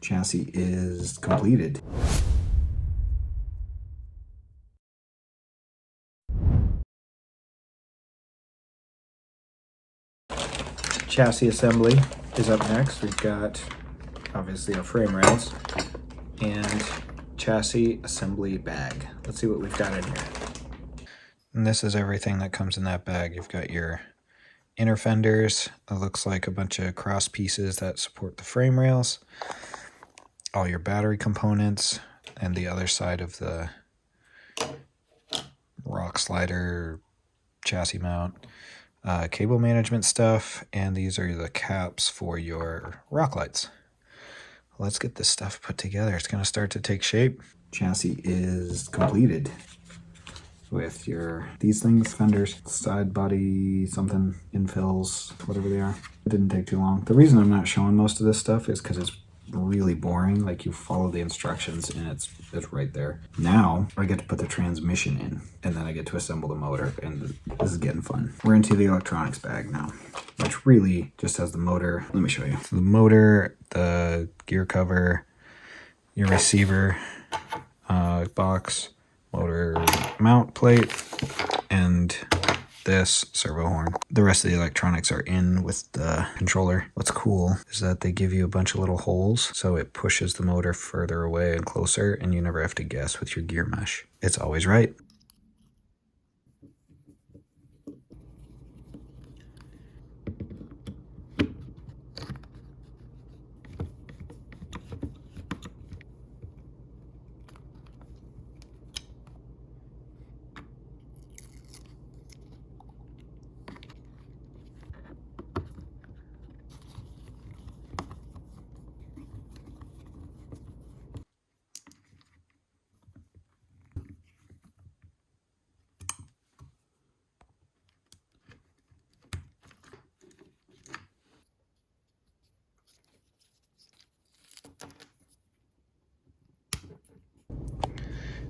Chassis is completed. Chassis assembly is up next. We've got obviously our frame rails and chassis assembly bag. Let's see what we've got in here. And this is everything that comes in that bag. You've got your inner fenders. It looks like a bunch of cross pieces that support the frame rails. All your battery components and the other side of the rock slider chassis mount. Cable management stuff, and these are the caps for your rock lights. Let's get this stuff put together. It's going to start to take shape. Chassis is completed with these things, fenders, side body, something, infills, whatever they are. It didn't take too long. The reason I'm not showing most of this stuff is because it's really boring. Like, you follow the instructions and it's right there. Now I get to put the transmission in, and then I get to assemble the motor, and this is getting fun. We're into the electronics bag now, which really just has the motor. Let me show you. So the motor, the gear cover, your receiver box, motor mount plate, and this servo horn. The rest of the electronics are in with the controller. What's cool is that they give you a bunch of little holes, so it pushes the motor further away and closer, and you never have to guess with your gear mesh. It's always right.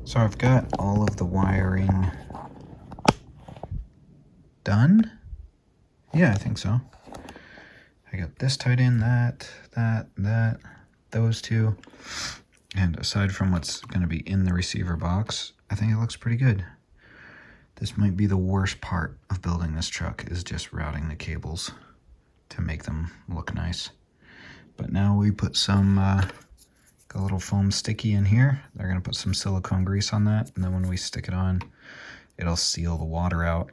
So I've got all of the wiring done. Yeah, I think so. I got this tied in, that, those two. And aside from what's going to be in the receiver box, I think it looks pretty good. This might be the worst part of building this truck, is just routing the cables to make them look nice. But now we put some got a little foam sticky in here. They're going to put some silicone grease on that, and then when we stick it on, it'll seal the water out.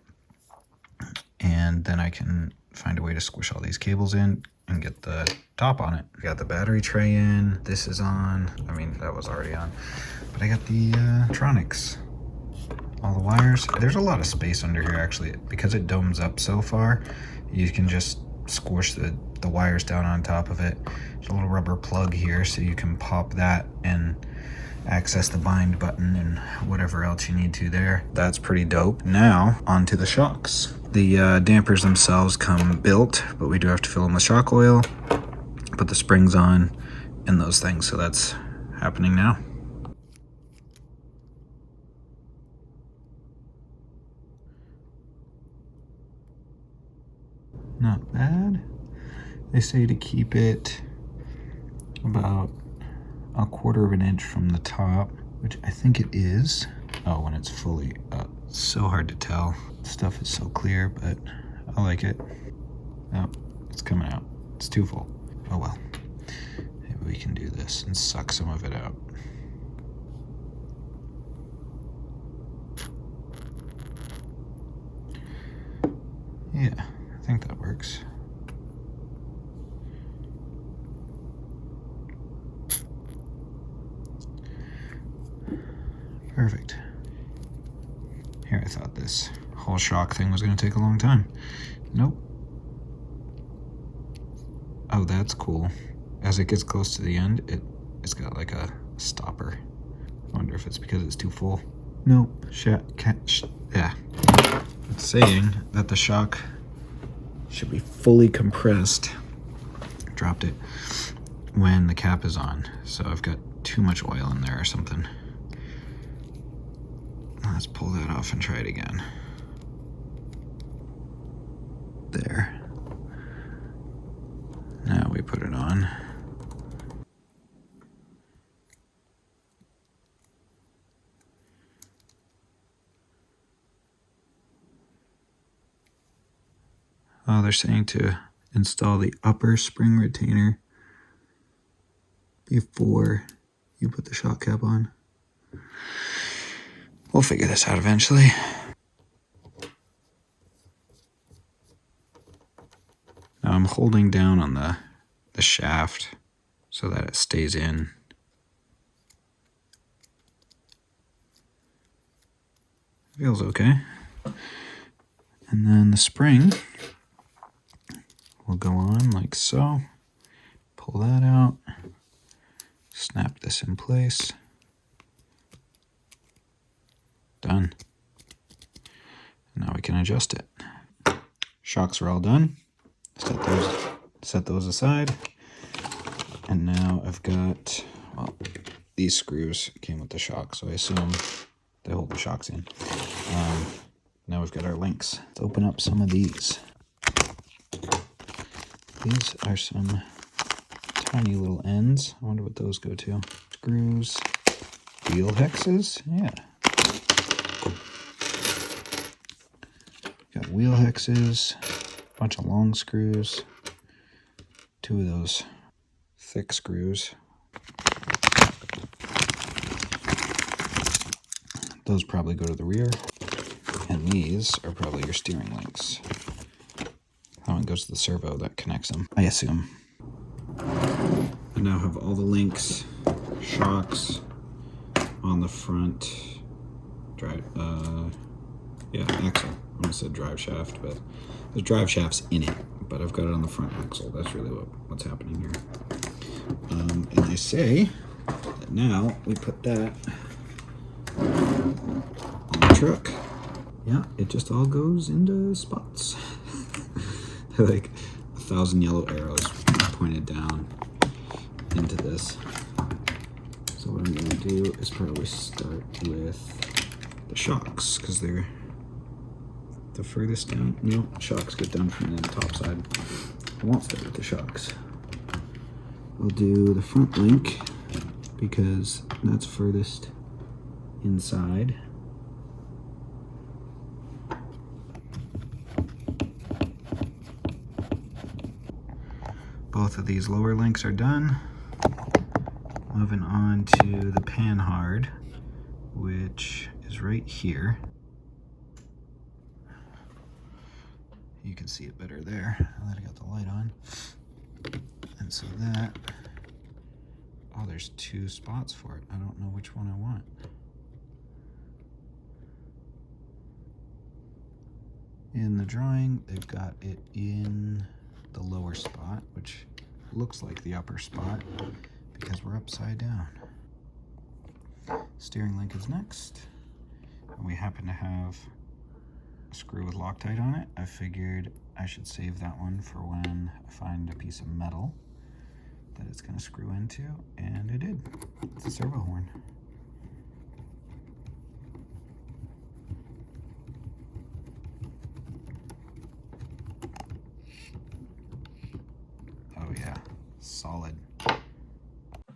And then I can find a way to squish all these cables in and get the top on it. I got the battery tray in. This is on. I mean, that was already on. But I got the electronics. All the wires. There's a lot of space under here, actually. Because it domes up so far, you can just squish the wires down on top of it. There's a little rubber plug here, so you can pop that and access the bind button and whatever else you need to there. That's pretty dope. Now, onto the shocks. The dampers themselves come built, but we do have to fill them with shock oil, put the springs on, and those things. So that's happening now. Not bad. They say to keep it about 1/4 of an inch from the top, which I think it is. Oh, when it's fully up. So hard to tell. Stuff is so clear, but I like it. Oh, it's coming out. It's too full. Oh well. Maybe we can do this and suck some of it out. Yeah, I think that works. Perfect. Here, I thought this whole shock thing was going to take a long time. Nope. Oh, that's cool. As it gets close to the end, it's got like a stopper. I wonder if it's because it's too full. Nope. Yeah. It's saying that the shock should be fully compressed. Dropped it when the cap is on. So I've got too much oil in there or something. Let's pull that off and try it again. There. Now we put it on. Oh, they're saying to install the upper spring retainer before you put the shock cap on. We'll figure this out eventually. Now I'm holding down on the shaft so that it stays in. Feels okay. And then the spring will go on like so. Pull that out. Snap this in place. Done. Now we can adjust it. Shocks are all done. Set those aside. And now I've got, well, these screws came with the shock, so I assume they hold the shocks in. Now we've got our links. Let's open up some of these. These are some tiny little ends. I wonder what those go to. Screws, wheel hexes, yeah. Got wheel hexes, a bunch of long screws, 2 of those thick screws. Those probably go to the rear, and these are probably your steering links. That one goes to the servo that connects them, I assume. I now have all the links, shocks on the front axle. I almost said drive shaft, but there's drive shafts in it, but I've got it on the front axle. That's really what's happening here. And they say that now we put that on the truck. Yeah, it just all goes into spots. They're like 1,000 yellow arrows pointed down into this. So what I'm going to do is probably start with the shocks, because they're the furthest down. No, shocks get done from the top side. I won't start with the shocks. We'll do the front link because that's furthest inside. Both of these lower links are done. Moving on to the panhard, which is right here. You can see it better there, now that I got the light on. And so that, oh, there's 2 spots for it. I don't know which one I want. In the drawing, they've got it in the lower spot, which looks like the upper spot because we're upside down. Steering link is next, and we happen to have a screw with Loctite on it. I figured I should save that one for when I find a piece of metal that it's going to screw into, and it did. It's a servo horn. Oh yeah, solid.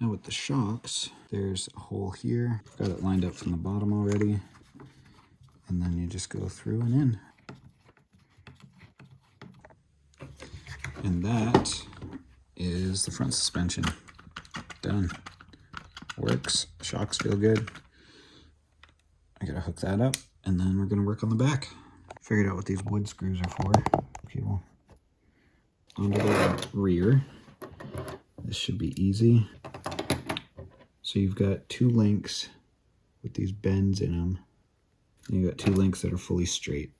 Now with the shocks, there's a hole here. I've got it lined up from the bottom already. And then you just go through and in. And that is the front suspension. Done. Works. Shocks feel good. I gotta hook that up, and then we're gonna work on the back. Figured out what these wood screws are for. Okay, well, onto the rear. This should be easy. So you've got 2 links with these bends in them. And you've got 2 links that are fully straight.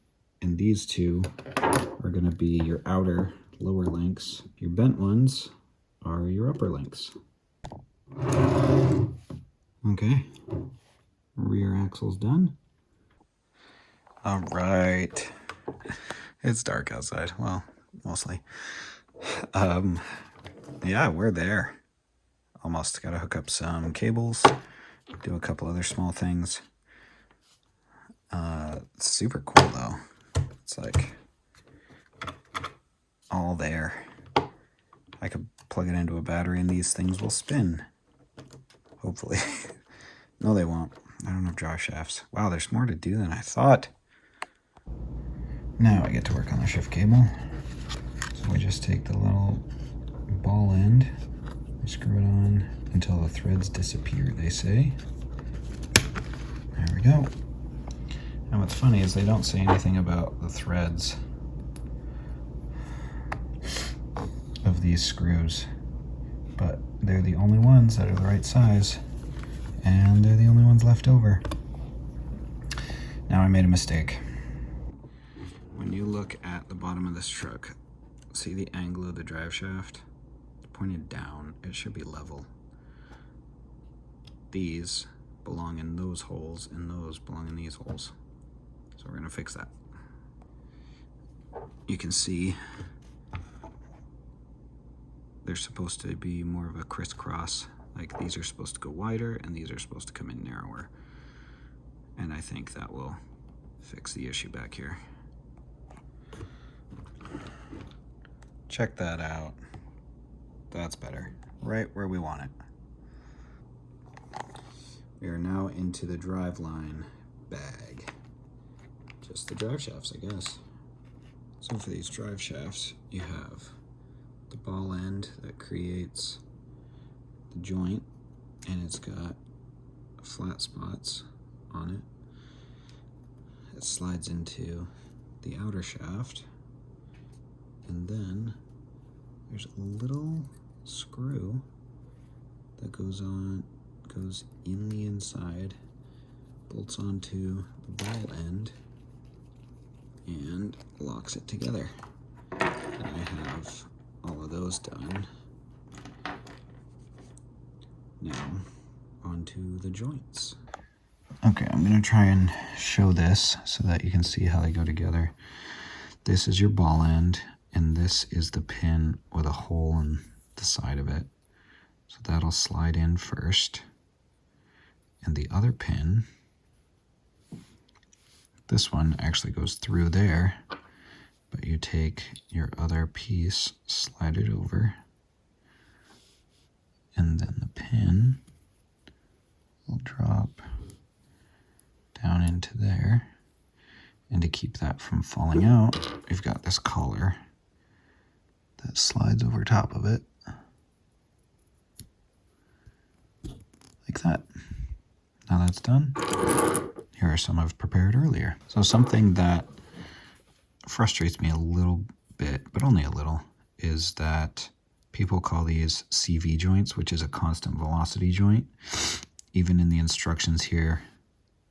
And these 2 are going to be your outer lower links. Your bent ones are your upper links. Okay. Rear axle's done. All right. It's dark outside. Well, mostly. Yeah, we're there. Almost got to hook up some cables, do a couple other small things. It's super cool though. It's like all there. I could plug it into a battery and these things will spin. Hopefully. No, they won't. I don't have drive shafts. Wow, there's more to do than I thought. Now I get to work on the shift cable. We just take the little ball end, we screw it on until the threads disappear, they say. There we go. And what's funny is they don't say anything about the threads of these screws, but they're the only ones that are the right size, and they're the only ones left over. Now I made a mistake. When you look at the bottom of this truck, see the angle of the drive shaft? It's pointed down. It should be level. These belong in those holes, and those belong in these holes. So we're gonna fix that. You can see they're supposed to be more of a crisscross. Like these are supposed to go wider and these are supposed to come in narrower. And I think that will fix the issue back here. Check that out. That's better. Right where we want it. We are now into the driveline bag. Just the drive shafts, I guess. So for these drive shafts, you have the ball end that creates the joint, and it's got flat spots on it. It slides into the outer shaft, and then there's a little screw that goes in the inside, bolts onto the ball end, and locks it together. And I have all of those done. Now onto the joints. Okay, I'm gonna try and show this so that you can see how they go together. This is your ball end, and this is the pin with a hole in the side of it. So that'll slide in first. And the other pin, this one actually goes through there, but you take your other piece, slide it over, and then the pin will drop down into there. And to keep that from falling out, we've got this collar that slides over top of it, like that. Now that's done, here are some I've prepared earlier. So something that frustrates me a little bit, but only a little, is that people call these CV joints, which is a constant velocity joint. Even in the instructions here,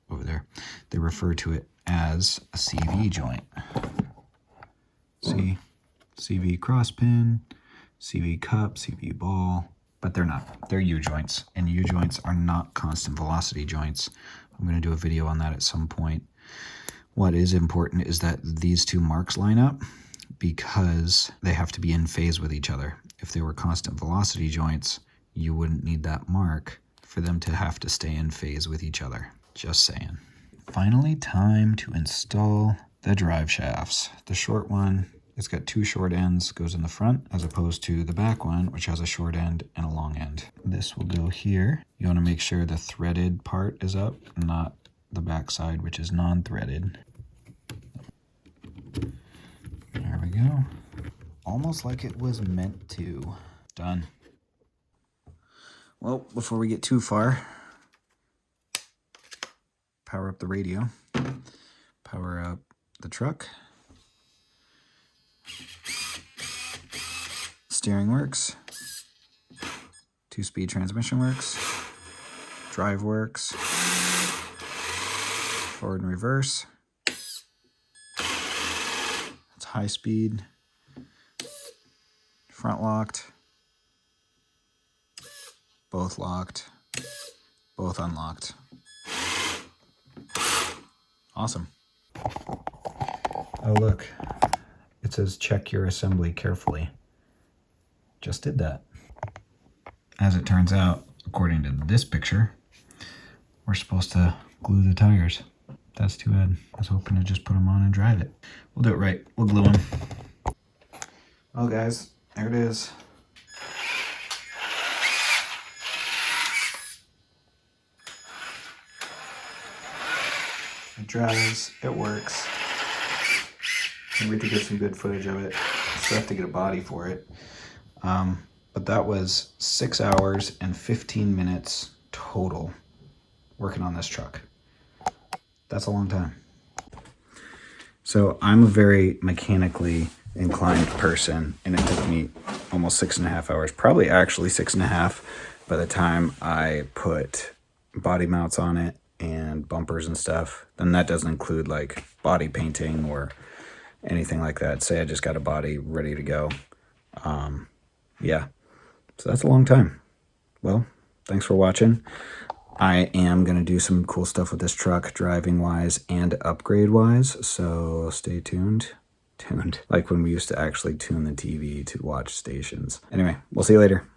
over there, they refer to it as a CV joint. See, CV cross pin, CV cup, CV ball, but they're not. They're U-joints, and U-joints are not constant velocity joints. I'm going to do a video on that at some point. What is important is that these two marks line up because they have to be in phase with each other. If they were constant velocity joints, you wouldn't need that mark for them to have to stay in phase with each other. Just saying. Finally, time to install the drive shafts. The short one, it's got two short ends, goes in the front, as opposed to the back one, which has a short end and a long end. This will go here. You want to make sure the threaded part is up, not the back side, which is non-threaded. There we go. Almost like it was meant to. Done. Well, before we get too far, power up the radio, power up the truck. Steering works, 2-speed transmission works, drive works, forward and reverse, it's high speed, front locked, both locked, both unlocked. Awesome. Oh look, it says check your assembly carefully. Just did that. As it turns out, according to this picture, we're supposed to glue the tires. That's too bad. I was hoping to just put them on and drive it. We'll do it right. We'll glue them. Well guys, there it is. It drives, it works. Can't wait to get some good footage of it. Still have to get a body for it. But that was 6 hours and 15 minutes total working on this truck. That's a long time. So I'm a very mechanically inclined person, and it took me almost 6.5 hours, probably actually 6.5 by the time I put body mounts on it and bumpers and stuff. Then that doesn't include like body painting or anything like that. Say I just got a body ready to go. Yeah, so that's a long time. Well, thanks for watching. I am going to do some cool stuff with this truck, driving wise and upgrade wise, so stay tuned. Like when we used to actually tune the TV to watch stations. Anyway, we'll see you later.